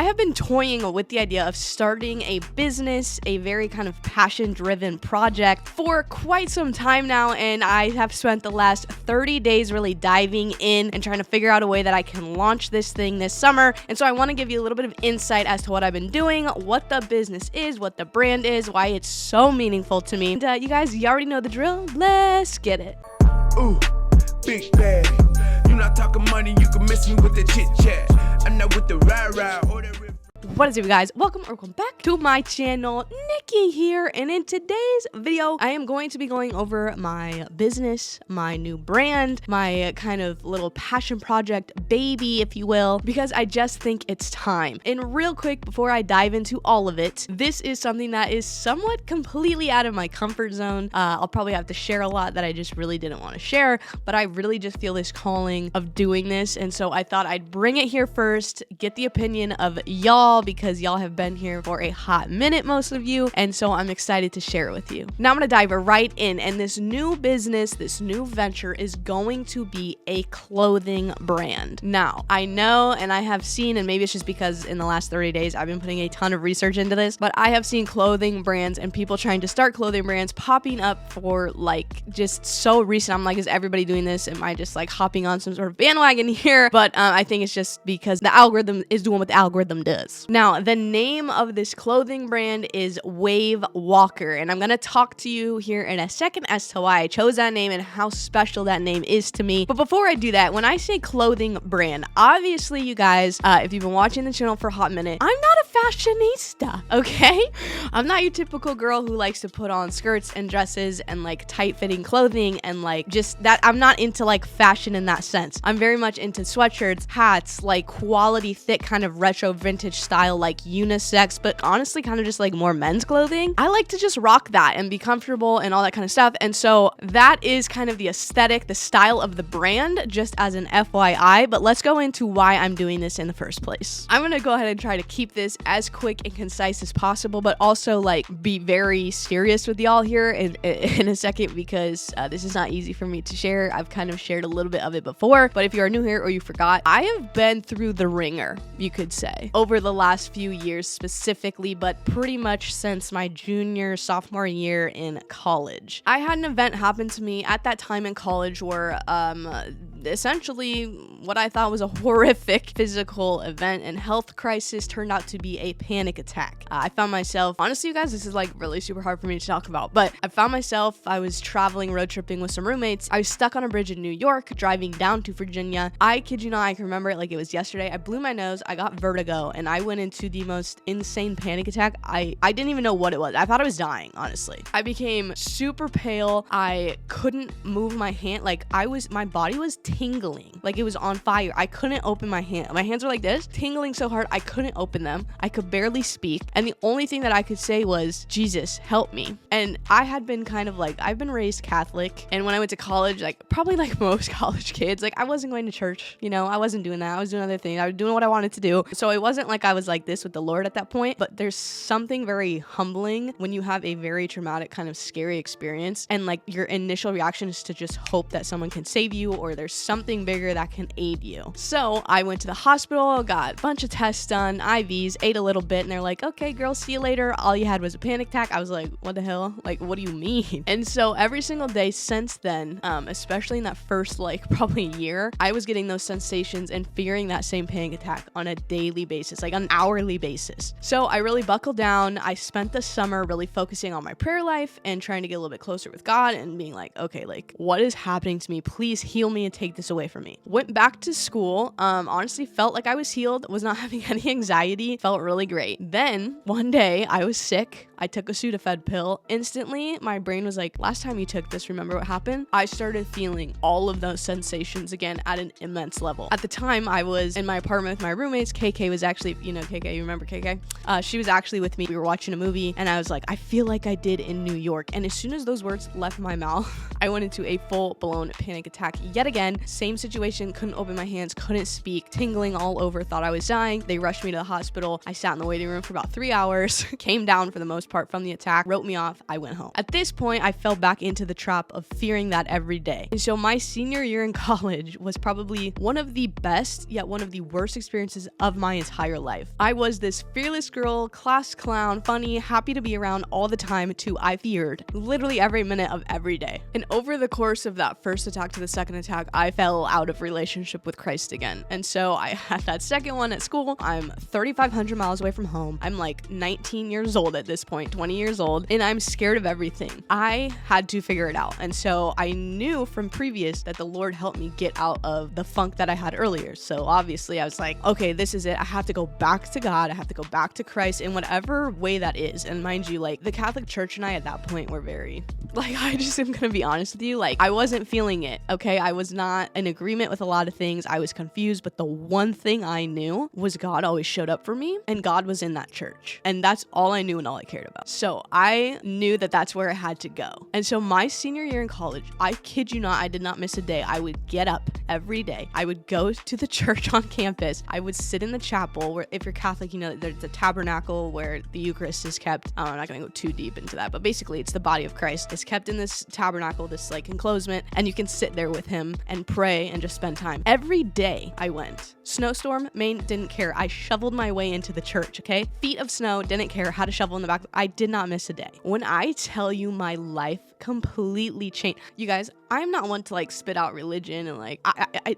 I have been toying with the idea of starting a business, a very kind of passion-driven project for quite some time now, and I have spent the last 30 days really diving in and trying to figure out a way that I can launch this thing this summer. And so I want to give you a little bit of insight as to what I've been doing, what the business is, what the brand is, why it's so meaningful to me. And you guys, you already know the drill. Let's get it. Ooh, big bag. You not talking money, you can miss me with the chit chat. I'm not with the rah-rah or the What is up, you guys? Welcome back to my channel. Nikki here, and in today's video I am going to be going over my business, my new brand, my kind of little passion project baby, if you will, because I just think it's time. And real quick, before I dive into all of it, this is something that is somewhat completely out of my comfort zone. I'll probably have to share a lot that I just really didn't want to share, but I really just feel this calling of doing this, and so I thought I'd bring it here first, get the opinion of y'all, because y'all have been here for a hot minute, most of you, and so I'm excited to share it with you. Now I'm gonna dive right in, and this new business, this new venture is going to be a clothing brand. Now, I know, and I have seen, and maybe it's just because in the last 30 days I've been putting a ton of research into this, but I have seen clothing brands and people trying to start clothing brands popping up for like just so recent. I'm like, is everybody doing this? Am I just like hopping on some sort of bandwagon here? But I think it's just because the algorithm is doing what the algorithm does. Now, the name of this clothing brand is Wave Walker, and I'm going to talk to you here in a second as to why I chose that name and how special that name is to me. But before I do that, when I say clothing brand, obviously, you guys, if you've been watching the channel for a hot minute, I'm not a fashionista, okay? I'm not your typical girl who likes to put on skirts and dresses and like tight-fitting clothing and like just that. I'm not into like fashion in that sense. I'm very much into sweatshirts, hats, like quality, thick, kind of retro vintage style, like unisex, but honestly kind of just like more men's clothing. I like to just rock that and be comfortable and all that kind of stuff. And so that is kind of the aesthetic, the style of the brand, just as an FYI. But let's go into why I'm doing this in the first place. I'm gonna go ahead and try to keep this as quick and concise as possible, but also like be very serious with y'all here in a second, because this is not easy for me to share. I've kind of shared a little bit of it before, but if you are new here or you forgot, I have been through the ringer, you could say, over the last few years specifically, but pretty much since my sophomore year in college. I had an event happen to me at that time in college where essentially what I thought was a horrific physical event and health crisis turned out to be a panic attack. I found myself, honestly, you guys, this is like really super hard for me to talk about, but I found myself, I was traveling, road tripping with some roommates. I was stuck on a bridge in New York, driving down to Virginia. I kid you not, I can remember it like it was yesterday. I blew my nose, I got vertigo, and I went into the most insane panic attack. I didn't even know what it was. I thought I was dying, honestly. I became super pale. I couldn't move my hand. Like my body was tingling. Like it was on fire. I couldn't open my hand. My hands were like this, tingling so hard I couldn't open them. I could barely speak. And the only thing that I could say was, Jesus, help me. And I had been kind of like, I've been raised Catholic. And when I went to college, like probably like most college kids, like I wasn't going to church, you know, I wasn't doing that. I was doing other things. I was doing what I wanted to do. So it wasn't like I was like this with the Lord at that point, but there's something very humbling when you have a very traumatic kind of scary experience and like your initial reaction is to just hope that someone can save you or there's something bigger that can aid you. So I went to the hospital, got a bunch of tests done, IVs, ate a little bit, and they're like, okay, girl, see you later. All you had was a panic attack. I was like, what the hell? Like, what do you mean? And so every single day since then, especially in that first like probably year, I was getting those sensations and fearing that same panic attack on a daily basis, like on an hourly basis. So I really buckled down. I spent the summer really focusing on my prayer life and trying to get a little bit closer with God and being like, okay, like what is happening to me? Please heal me and take this away from me. Went back to school. Honestly felt like I was healed, was not having any anxiety, felt really great. Then one day I was sick. I took a Sudafed pill. Instantly, my brain was like, last time you took this, remember what happened? I started feeling all of those sensations again at an immense level. At the time, I was in my apartment with my roommates. KK was actually, you know KK, you remember KK? She was actually with me. We were watching a movie and I was like, I feel like I did in New York. And as soon as those words left my mouth, I went into a full-blown panic attack yet again. Same situation, couldn't open my hands, couldn't speak, tingling all over, thought I was dying. They rushed me to the hospital. I sat in the waiting room for about 3 hours, came down for the most part from the attack, wrote me off, I went home. At this point, I fell back into the trap of fearing that every day. And so my senior year in college was probably one of the best, yet one of the worst experiences of my entire life. I was this fearless girl, class clown, funny, happy to be around all the time, to I feared literally every minute of every day. And over the course of that first attack to the second attack, I fell out of relationship with Christ again. And so I had that second one at school. I'm 3,500 miles away from home. I'm like 19 years old at this point, 20 years old, and I'm scared of everything. I had to figure it out. And so I knew from previous that the Lord helped me get out of the funk that I had earlier. So obviously I was like, okay, this is it. I have to go back to God. I have to go back to Christ in whatever way that is. And mind you, like the Catholic Church and I at that point were very, like, I just am gonna be honest with you, like I wasn't feeling it, okay? I was not in agreement with a lot of things. I was confused, but the one thing I knew was God always showed up for me, and God was in that church. And that's all I knew and all I cared about. So I knew that that's where I had to go. And so my senior year in college, I kid you not, I did not miss a day. I would get up every day. I would go to the church on campus. I would sit in the chapel where, if you're Catholic, you know, there's a tabernacle where the Eucharist is kept. I'm not gonna go too deep into that, but basically it's the body of Christ. It's kept in this tabernacle, this like enclosement, and you can sit there with him and pray and just spend time. Every day I went. Snowstorm, Maine, didn't care. I shoveled my way into the church, okay? Feet of snow, didn't care. Had to shovel in the back. I did not miss a day. When I tell you my life completely changed, you guys, I'm not one to like spit out religion and like,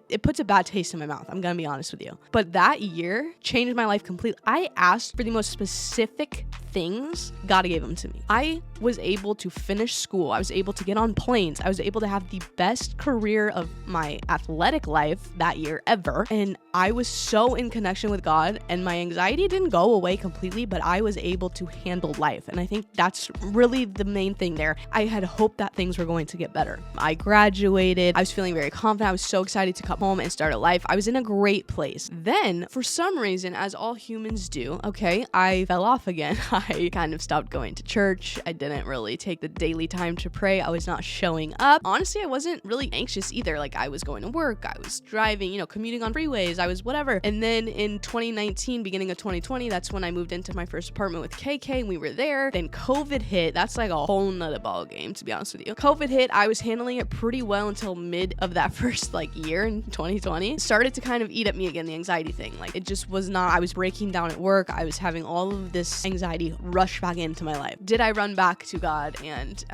it puts a bad taste in my mouth. I'm gonna be honest with you. But that year changed my life completely. I asked for the most specific things. God gave them to me. I was able to finish school. I was able to get on planes. I was able to have the best career of my athletic life that year ever. And I was so in connection with God, and my anxiety didn't go away completely, but I was able to handle life. And I think that's really the main thing there. I had hoped that things were going to get better. I graduated. I was feeling very confident. I was so excited to come home and start a life. I was in a great place. Then, for some reason, as all humans do, okay, I fell off again. I kind of stopped going to church. I didn't really take the daily time to pray. I was not showing up. Honestly, I wasn't really anxious either. Like, I was going to work. I was driving, commuting on freeways. I was whatever. And then in 2019, beginning of 2020, that's when I moved into my first apartment with KK, and we were there. Then COVID hit. That's like a whole nother ball game, to be honest with you. COVID hit. I was handling it pretty well until mid of that first year in 2020. It started to kind of eat at me again, the anxiety thing. Like, it just was not, I was breaking down at work. I was having all of this anxiety rush back into my life. Did I run back to God and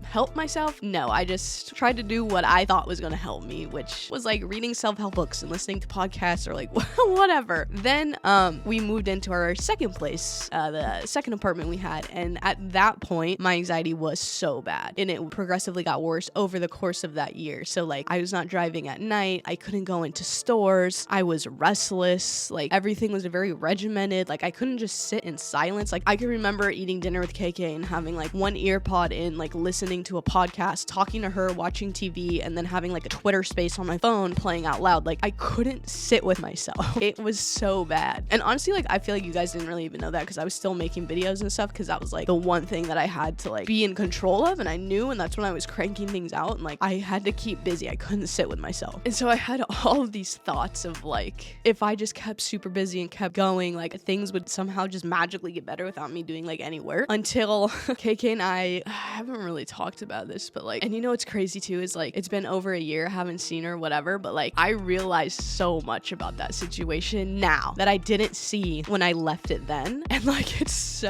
help myself? No, I just tried to do what I thought was going to help me, which was like reading self-help books and listening to podcasts or like whatever. Then we moved into our second place, the second apartment we had. And at that point, my anxiety was so bad, and it progressively got worse over the course of that year. So like, I was not driving at night. I couldn't go into stores. I was restless. Like, everything was very regimented. Like, I couldn't just sit in silence. Like, I can remember eating dinner with KK and having like one ear pod in, like listening to a podcast, talking to her, watching TV, and then having like a Twitter space on my phone playing out loud. Like, I couldn't sit with myself. It was so bad. And honestly, like, I feel like you guys didn't really even know that, because I was still making videos and stuff, because that was like the one thing that I had to like be in control of, and I knew, and that's when I was cranking things out, and like I had to keep busy. I couldn't sit with myself. And so I had all of these thoughts of like, if I just kept super busy and kept going, like things would somehow just magically get better without me doing like any work. Until KK and I haven't really talked about this, but like, and what's crazy too is like, it's been over a year, I haven't seen her, whatever, but like, I realized so much about that situation now that I didn't see when I left it then. And like, it's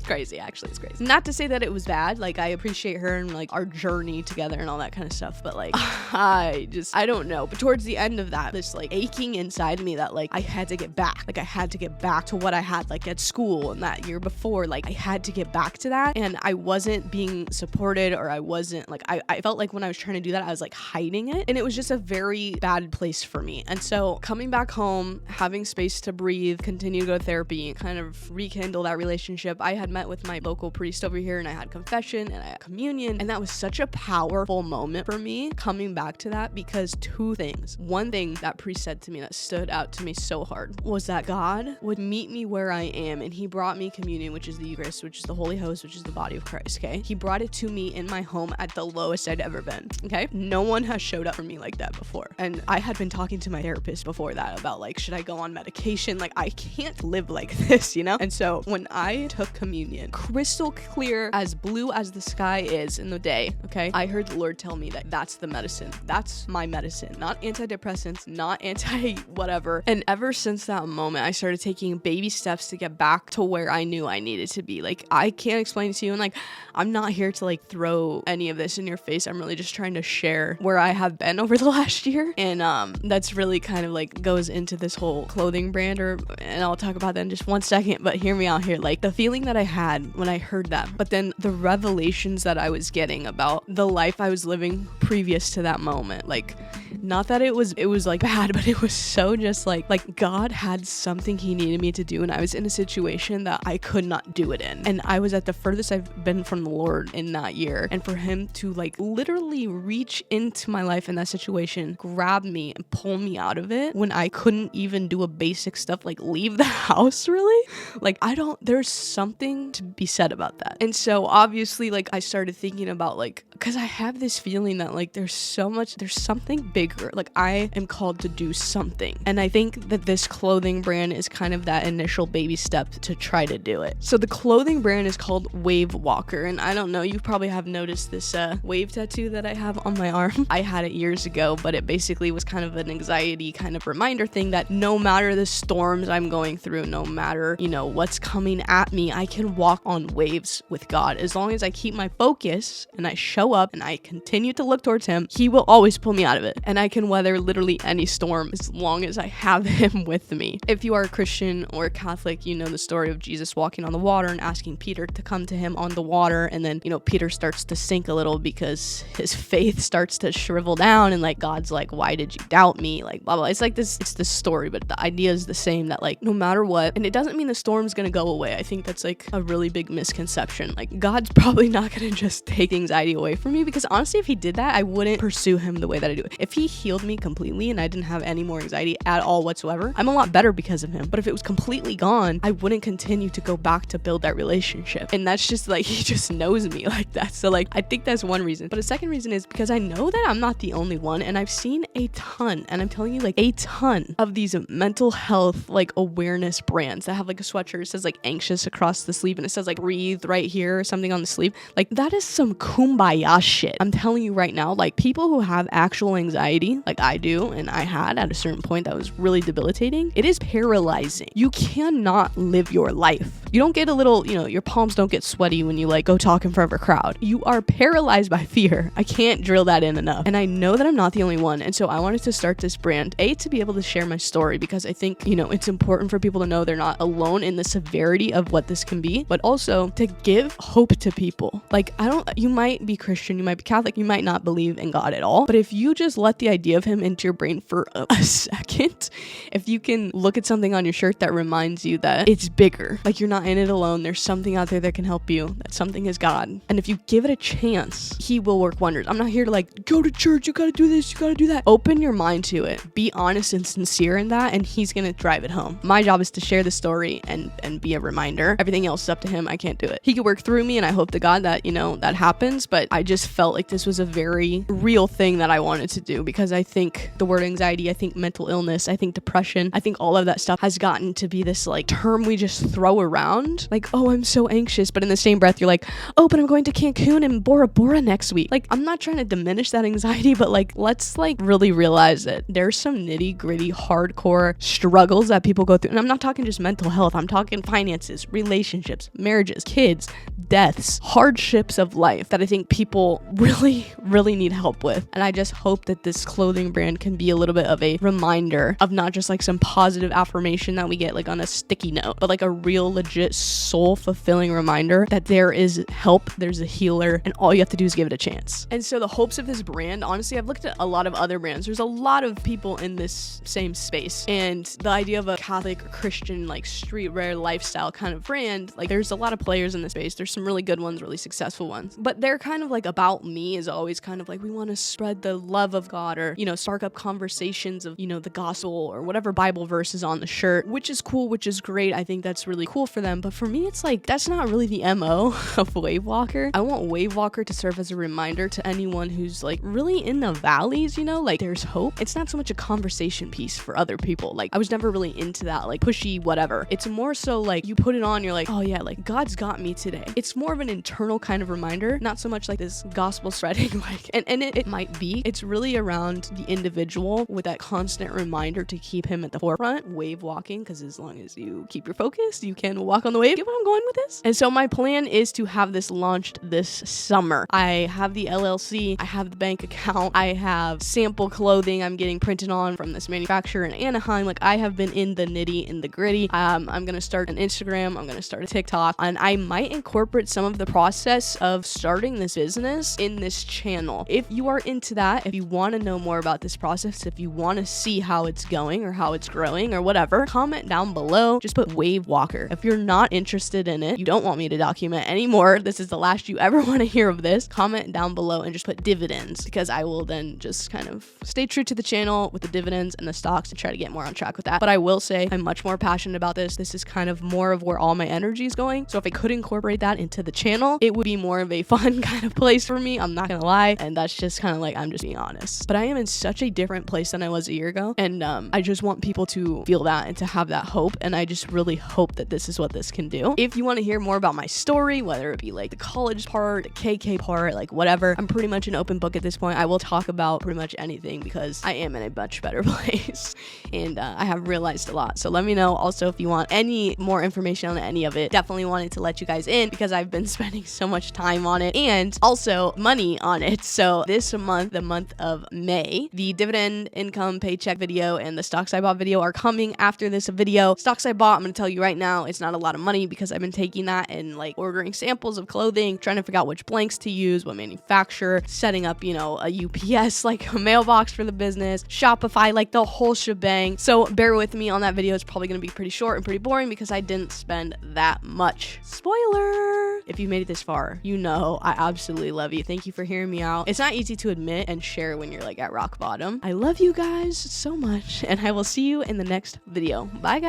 crazy. Actually, it's crazy. Not to say that it was bad. Like, I appreciate her and like our journey together and all that kind of stuff, but like, I don't know. But towards the end of that, this like aching inside me that like I had to get back. Like, I had to get back to what I had like at school and that year before. Like, I had to get back to that, and I wasn't being supported, or I wasn't like, I felt like when I was trying to do that, I was like hiding it, and it was just a very bad place for me. And so coming back home, having space to breathe, continue to go to therapy, kind of rekindle that relationship, worship, I had met with my local priest over here, and I had confession and I had communion, and that was such a powerful moment for me coming back to that, because two things. One thing that priest said to me that stood out to me so hard was that God would meet me where I am, and he brought me communion, which is the Eucharist, which is the Holy Host, which is the body of Christ, okay? He brought it to me in my home at the lowest I'd ever been, okay? No one has showed up for me like that before. And I had been talking to my therapist before that about like, should I go on medication? Like, I can't live like this, you know? And so when I took communion, crystal clear, as blue as the sky is in the day, okay? I heard the Lord tell me that that's the medicine. That's my medicine, not antidepressants, not whatever. And ever since that moment, I started taking baby steps to get back to where I knew I needed to be. Like, I can't explain to you, and like, I'm not here to like throw any of this in your face. I'm really just trying to share where I have been over the last year. And that's really kind of like goes into this whole clothing brand, and I'll talk about that in just one second, but hear me out here. Like, the feeling that I had when I heard that, but then the revelations that I was getting about the life I was living previous to that moment. Like, not that it was like bad, but it was so just like God had something he needed me to do, and I was in a situation that I could not do it in. And I was at the furthest I've been from the Lord in that year. And for him to like literally reach into my life in that situation, grab me and pull me out of it when I couldn't even do a basic stuff like leave the house, really? Like, there's something to be said about that. And so obviously, like, I started thinking about like, because I have this feeling that like there's something bigger. Like, I am called to do something. And I think that this clothing brand is kind of that initial baby step to try to do it. So the clothing brand is called Wave Walker. And I don't know, you probably have noticed this wave tattoo that I have on my arm. I had it years ago, but it basically was kind of an anxiety kind of reminder thing that no matter the storms I'm going through, no matter, you know, what's coming at me, I can walk on waves with God. As long as I keep my focus and I show up and I continue to look towards him, he will always pull me out of it. And I can weather literally any storm as long as I have him with me. If you are a Christian or a Catholic, you know the story of Jesus walking on the water and asking Peter to come to him on the water. And then, you know, Peter starts to sink a little because his faith starts to shrivel down, and like, God's like, why did you doubt me? Like, blah, blah. It's like this, it's this story, but the idea is the same, that like, no matter what, and it doesn't mean the storm's gonna go away. I think that's like a really big misconception. Like, God's probably not gonna just take anxiety away from me, because honestly, if he did that, I wouldn't pursue him the way that I do. If he healed me completely and I didn't have any more anxiety at all whatsoever, I'm a lot better because of him. But if it was completely gone, I wouldn't continue to go back to build that relationship. And that's just like, he just knows me like that. So like, I think that's one reason. But a second reason is because I know that I'm not the only one, and I've seen a ton, and I'm telling you, like, a ton of these mental health like awareness brands that have like a sweatshirt, it says like anxious across the sleeve, and it says like breathe right here or something on the sleeve. Like, that is some kumbaya shit. I'm telling you right now, like, people who have actual anxiety like I do, and I had at a certain point that was really debilitating, it is paralyzing. You cannot live your life. You don't get a little, you know, your palms don't get sweaty when you like go talk in front of a crowd. You are paralyzed by fear. I can't drill that in enough. And I know that I'm not the only one. And so I wanted to start this brand, to be able to share my story, because I think, you know, it's important for people to know they're not alone in the severity of what this can be, but also to give hope to people. Like, you might be Christian, you might be Catholic, you might not believe in God at all, but if you just let the idea of him into your brain for a second, if you can look at something on your shirt that reminds you that it's bigger, like you're not in it alone, there's something out there that can help you, that something is God. And if you give it a chance, he will work wonders. I'm not here to like, go to church, you gotta do this, you gotta do that. Open your mind to it. Be honest and sincere in that, and he's gonna drive it home. My job is to share the story and be a reminder. Everything else is up to him. I can't do it. He could work through me, and I hope to God that, you know, that happens, but I just felt like this was a very real thing that I wanted to do, because I think the word anxiety, I think mental illness, I think depression, I think all of that stuff has gotten to be this like term we just throw around. Like, oh, I'm so anxious, but in the same breath, you're like, oh, but I'm going to Cancun and Bora Bora next week. Like, I'm not trying to diminish that anxiety, but like, let's like really realize that there's some nitty gritty, hardcore struggles that people go through. And I'm not talking just mental health. I'm talking finances, relationships, marriages, kids, deaths, hardships of life that I think people really, really need help with. And I just hope that this clothing brand can be a little bit of a reminder of not just like some positive affirmation that we get like on a sticky note, but like a real legit legit soul fulfilling reminder that there is help, there's a healer, and all you have to do is give it a chance. And so the hopes of this brand, honestly, I've looked at a lot of other brands. There's a lot of people in this same space, and the idea of a Catholic or Christian like streetwear lifestyle kind of brand, like there's a lot of players in this space. There's some really good ones, really successful ones, but they're kind of like about me is always kind of like, we want to spread the love of God, or, you know, spark up conversations of, you know, the gospel or whatever Bible verse is on the shirt, which is cool, which is great. I think that's really cool for them. But for me, it's like, that's not really the MO of Wave Walker. I want Wave Walker to serve as a reminder to anyone who's like really in the valleys, you know, like there's hope. It's not so much a conversation piece for other people. Like I was never really into that, like pushy whatever. It's more so like you put it on, you're like, oh yeah, like God's got me today. It's more of an internal kind of reminder, not so much like this gospel spreading, like, and it might be. It's really around the individual with that constant reminder to keep him at the forefront, wave walking, because as long as you keep your focus, you can walk on the wave. Get what I'm going with this? And so my plan is to have this launched this summer. I have the LLC, I have the bank account, I have sample clothing I'm getting printed on from this manufacturer in Anaheim. Like I have been in the nitty and the gritty. I'm gonna start an Instagram, I'm gonna start a TikTok, and I might incorporate some of the process of starting this business in this channel. If you are into that, if you want to know more about this process, if you want to see how it's going or how it's growing or whatever, comment down below. Just put Wave Walker. If you're not interested in it, you don't want me to document anymore, this is the last you ever want to hear of this, comment down below and just put dividends, because I will then just kind of stay true to the channel with the dividends and the stocks and try to get more on track with that. But I will say I'm much more passionate about this. This is kind of more of where all my energy is going. So if I could incorporate that into the channel, it would be more of a fun kind of place for me. I'm not gonna lie. And that's just kind of like, I'm just being honest. But I am in such a different place than I was a year ago. And I just want people to feel that and to have that hope. And I just really hope that this is what this can do. If you want to hear more about my story, whether it be like the college part, the KK part, like whatever, I'm pretty much an open book at this point. I will talk about pretty much anything because I am in a much better place. And I have realized a lot. So let me know also if you want any more information on any of it. Definitely wanted to let you guys in because I've been spending so much time on it and also money on it. So this month, the month of May, the dividend income paycheck video and the stocks I bought video are coming after this video. Stocks I bought, I'm going to tell you right now, it's not a lot of money because I've been taking that and like ordering samples of clothing, trying to figure out which blanks to use, what manufacturer, setting up, you know, a UPS, like a mailbox for the business, Shopify, like the whole shebang. So bear with me on that video. It's probably going to be pretty short and pretty boring because I didn't spend that much. Spoiler! If you made it this far, you know I absolutely love you. Thank you for hearing me out. It's not easy to admit and share when you're like at rock bottom. I love you guys so much and I will see you in the next video. Bye guys.